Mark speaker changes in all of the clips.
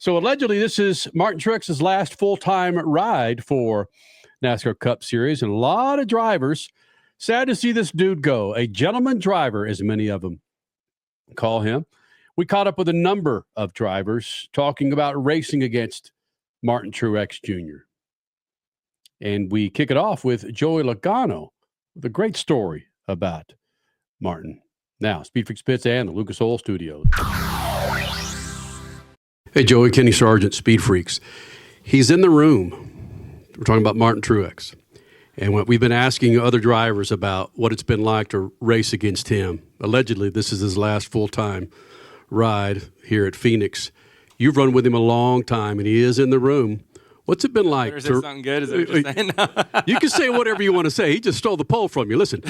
Speaker 1: So allegedly, this is Martin Truex's last full-time ride for NASCAR Cup Series, and a lot of drivers sad to see this dude go. A gentleman driver, as many of them call him. We caught up with a number of drivers talking about racing against Martin Truex Jr. And we kick it off with Joey Logano with a great story about Martin. Now, SpeedFreaks Pits and the Lucas Oil Studios. Hey, Joey, Kenny Sargent, SpeedFreaks. He's in the room. We're talking about Martin Truex. And we've been asking other drivers about what it's been like to race against him. Allegedly, this is his last full-time ride here at Phoenix. You've run with him a long time, and he is in the room. What's it been like?
Speaker 2: Is it something good? Is that what you're saying?
Speaker 1: You can say whatever you want to say. He just stole the poll from you. Listen,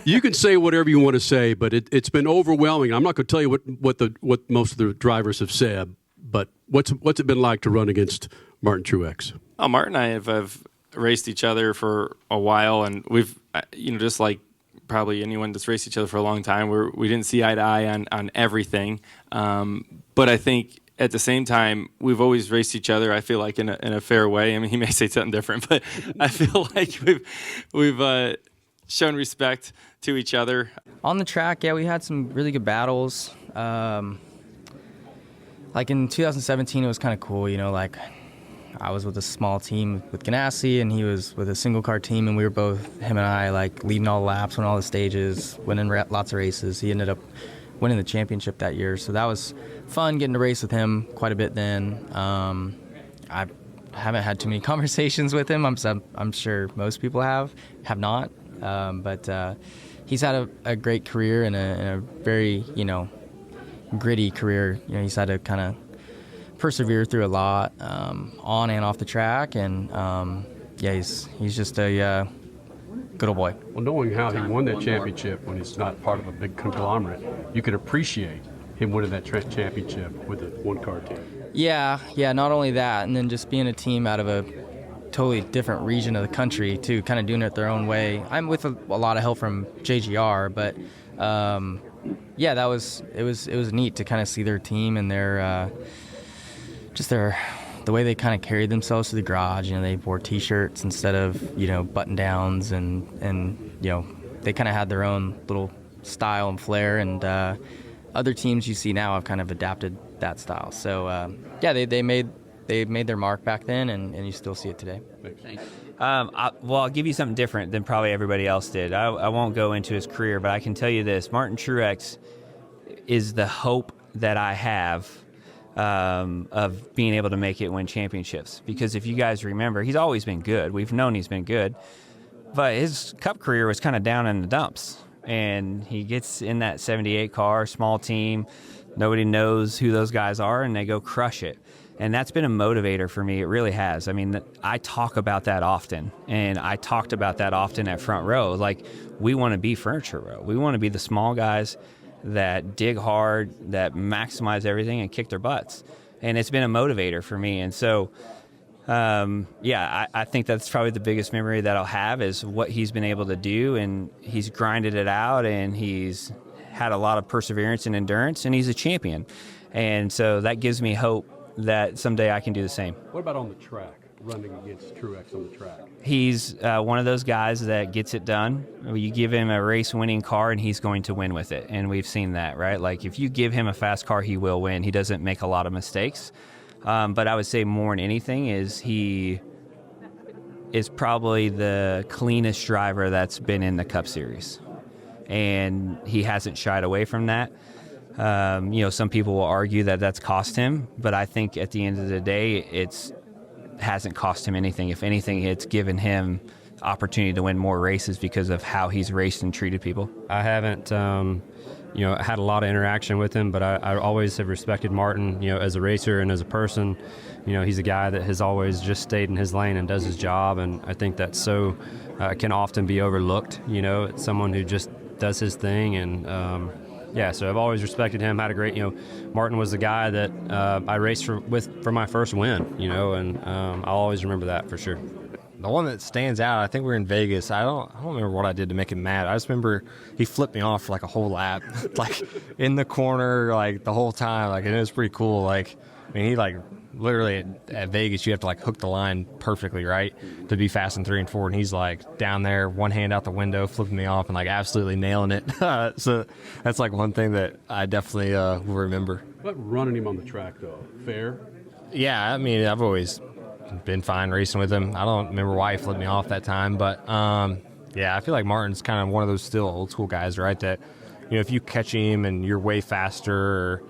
Speaker 1: you can say whatever you want to say, but it's been overwhelming. I'm not going to tell you what most of the drivers have said, but what's it been like to run against Martin Truex?
Speaker 2: Oh, Martin and I have raced each other for a while, and we've, just like probably anyone that's raced each other for a long time, we didn't see eye to eye on everything. But I think at the same time, we've always raced each other, I feel like, in a fair way. I mean, he may say something different, but I feel like we've shown respect to each other.
Speaker 3: On the track, yeah, we had some really good battles. Like in 2017, it was kind of cool, like I was with a small team with Ganassi, and he was with a single car team, and we were both, him and I, like leading all the laps, winning all the stages, winning lots of races. He ended up winning the championship that year, so that was fun getting to race with him quite a bit then. I haven't had too many conversations with him. I'm sure most people have not, but he's had a great career and a very, gritty career. He's had to kind of persevere through a lot on and off the track, and he's just a good old boy.
Speaker 1: Well, knowing how he won that championship when he's not part of a big conglomerate, you could appreciate him winning that championship with a one-car team.
Speaker 3: Yeah, not only that, and then just being a team out of a totally different region of the country too, kind of doing it their own way. I'm with a lot of help from JGR, but it was neat to kind of see their team and their the way they kind of carried themselves to the garage. They wore T-shirts instead of button downs, and they kind of had their own little style and flair. And other teams you see now have kind of adapted that style. So they made their mark back then, and you still see it today.
Speaker 4: I'll give you something different than probably everybody else did. I won't go into his career, but I can tell you this: Martin Truex is the hope that I have of being able to make it win championships. Because if you guys remember, he's always been good. We've known he's been good, but his Cup career was kind of down in the dumps. And he gets in that 78 car, small team. Nobody knows who those guys are, and they go crush it. And that's been a motivator for me. It really has. I mean, I talk about that often, and I talked about that often at Front Row. Like, we want to be Furniture Row. We want to be the small guys that dig hard, that maximize everything and kick their butts. And it's been a motivator for me. And so, I think that's probably the biggest memory that I'll have is what he's been able to do. And he's grinded it out, and he's had a lot of perseverance and endurance, and he's a champion. And so that gives me hope that someday I can do the same.
Speaker 1: What about on the track, running against Truex on the track?
Speaker 4: He's one of those guys that gets it done. You give him a race-winning car, and he's going to win with it. And we've seen that, right? Like, if you give him a fast car, he will win. He doesn't make a lot of mistakes. But I would say more than anything is he is probably the cleanest driver that's been in the Cup Series. And he hasn't shied away from that. Some people will argue that that's cost him, but I think at the end of the day, it hasn't cost him anything. If anything, it's given him opportunity to win more races because of how he's raced and treated people.
Speaker 5: I haven't, had a lot of interaction with him, but I always have respected Martin, as a racer and as a person. He's a guy that has always just stayed in his lane and does his job, and I think that's so can often be overlooked. It's someone who just does his thing, and so I've always respected him. Had a great, Martin was the guy that I raced for my first win, and I'll always remember that for sure.
Speaker 6: The one that stands out, I think we were in Vegas. I don't remember what I did to make him mad. I just remember he flipped me off for like a whole lap, like in the corner, like the whole time. Like, and it was pretty cool. Like, I mean, he like literally at Vegas, you have to like hook the line perfectly, right, to be fast in 3 and 4. And he's like down there, one hand out the window, flipping me off, and like absolutely nailing it. So that's like one thing that I definitely will remember.
Speaker 1: But running him on the track though, fair?
Speaker 6: Yeah, I mean, I've always been fine racing with him. I don't remember why he flipped me off that time, but yeah, I feel like Martin's kind of one of those still old school guys, right? That, you know, if you catch him and you're way faster, or,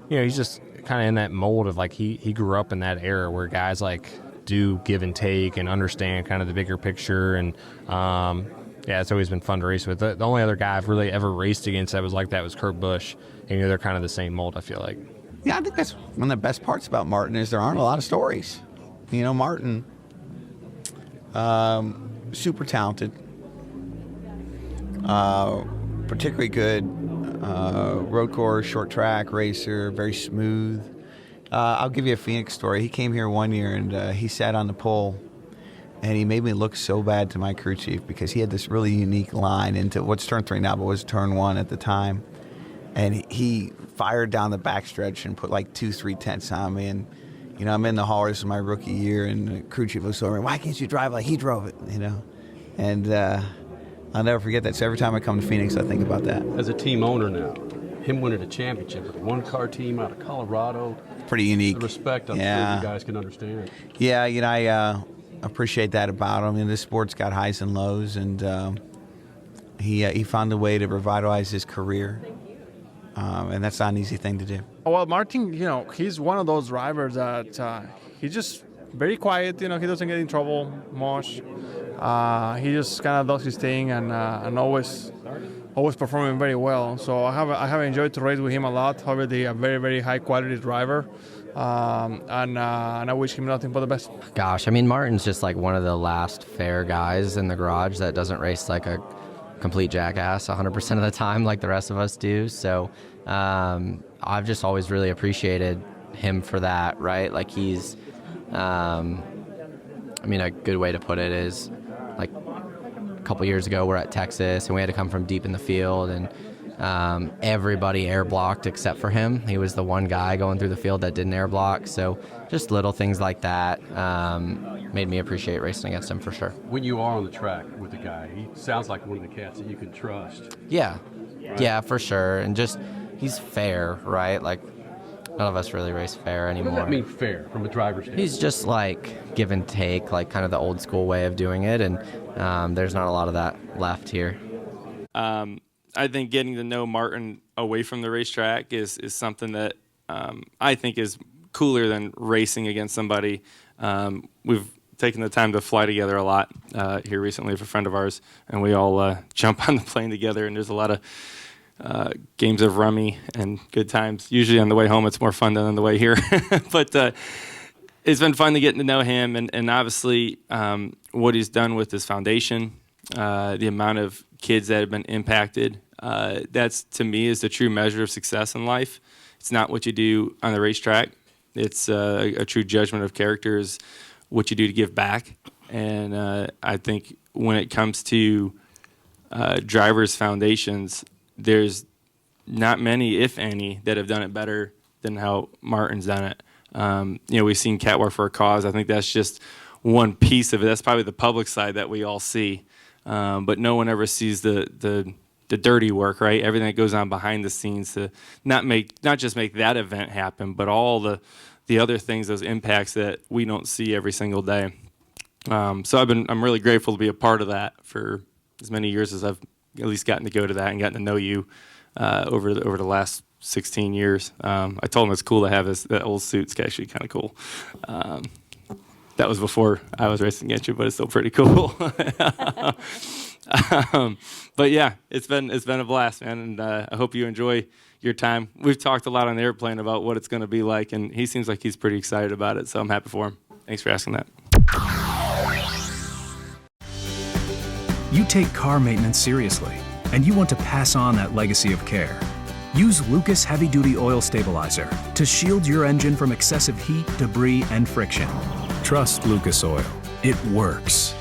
Speaker 6: you know, he's just kind of in that mold of like he grew up in that era where guys like do give and take and understand kind of the bigger picture. And yeah, it's always been fun to race with. The only other guy I've really ever raced against that was like that was Kurt Busch. And, you know, they're kind of the same mold, I feel like.
Speaker 7: Yeah, I think that's one of the best parts about Martin is there aren't a lot of stories. You know, Martin, super talented, particularly good road course, short track racer, very smooth. I'll give you a Phoenix story. He came here one year and he sat on the pole, and he made me look so bad to my crew chief because he had this really unique line into what's turn 3 now, but was turn 1 at the time. And he fired down the backstretch and put like 2-3 tenths on me. And, you know, I'm in the hall. This is my rookie year, and the crew chief was over, why can't you drive like he drove it, you know? And I'll never forget that. So every time I come to Phoenix, I think about that.
Speaker 1: As a team owner now, him winning a championship with a one-car team out of Colorado.
Speaker 7: Pretty unique.
Speaker 1: The respect I'm sure you guys can understand.
Speaker 7: Yeah, you know, I appreciate that about him. You know, this sport's got highs and lows, and he found a way to revitalize his career. And that's not an easy thing to do.
Speaker 8: Well, Martin, you know, he's one of those drivers that he's just very quiet. You know, he doesn't get in trouble much. He just kind of does his thing and always performing very well. So I have enjoyed to race with him a lot. Obviously, a very, very high quality driver. And I wish him nothing but the best.
Speaker 9: Gosh, I mean, Martin's just like one of the last fair guys in the garage that doesn't race like a complete jackass 100% of the time like the rest of us do. So I've just always really appreciated him for that, right? Like he's, I mean, a good way to put it is like a couple years ago we're at Texas and we had to come from deep in the field, and everybody air blocked except for him. He was the one guy going through the field that didn't air block. So just little things like that made me appreciate racing against him for sure.
Speaker 1: When you are on the track with the guy, he sounds like one of the cats that you can trust.
Speaker 9: Yeah,
Speaker 1: right?
Speaker 9: Yeah, for sure. And just he's fair, right? Like none of us really race fair anymore.
Speaker 1: What does that mean, fair, from a driver's standpoint?
Speaker 9: He's just like give and take, like kind of the old school way of doing it, and there's not a lot of that left here.
Speaker 2: I think getting to know Martin away from the racetrack is something that I think is cooler than racing against somebody. We've taken the time to fly together a lot here recently with a friend of ours, and we all jump on the plane together, and there's a lot of games of rummy and good times. Usually on the way home it's more fun than on the way here. But it's been fun to get to know him, and obviously what he's done with his foundation, the amount of kids that have been impacted. That's, to me, is the true measure of success in life. It's not what you do on the racetrack. It's a true judgment of character is what you do to give back. And I think when it comes to drivers' foundations, there's not many, if any, that have done it better than how Martin's done it. You know, we've seen Catwalk for a Cause. I think that's just one piece of it. That's probably the public side that we all see. But no one ever sees the dirty work, right? Everything that goes on behind the scenes to not just make that event happen, but all the other things, those impacts that we don't see every single day. So I'm really grateful to be a part of that for as many years as I've at least gotten to go to that and gotten to know you over the last 16 years. I told him it's cool to have that old suit. It's actually kind of cool. That was before I was racing against you, but it's still pretty cool. But yeah, it's been a blast, man, and I hope you enjoy your time. We've talked a lot on the airplane about what it's going to be like, and he seems like he's pretty excited about it, so I'm happy for him. Thanks for asking that.
Speaker 10: You take car maintenance seriously, and you want to pass on that legacy of care. Use Lucas Heavy Duty Oil Stabilizer to shield your engine from excessive heat, debris, and friction. Trust Lucas Oil. It works.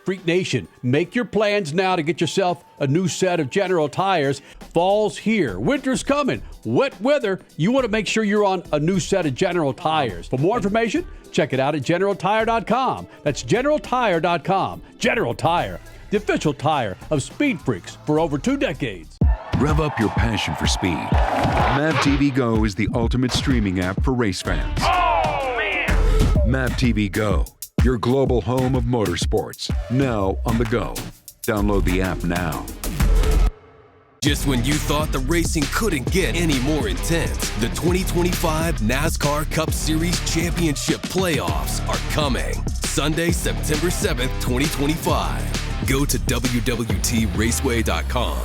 Speaker 1: Freak Nation, make your plans now to get yourself a new set of General tires. Fall's here. Winter's coming. Wet weather. You want to make sure you're on a new set of General Tires. For more information, check it out at GeneralTire.com. That's GeneralTire.com. General Tire, the official tire of SpeedFreaks for over 2 decades.
Speaker 11: Rev up your passion for speed. MAV TV Go is the ultimate streaming app for race fans.
Speaker 12: Oh, man!
Speaker 11: MAV TV Go, your global home of motorsports. Now on the go. Download the app now.
Speaker 13: Just when you thought the racing couldn't get any more intense, the 2025 NASCAR Cup Series Championship Playoffs are coming. Sunday, September 7th, 2025. Go to WWTRaceway.com.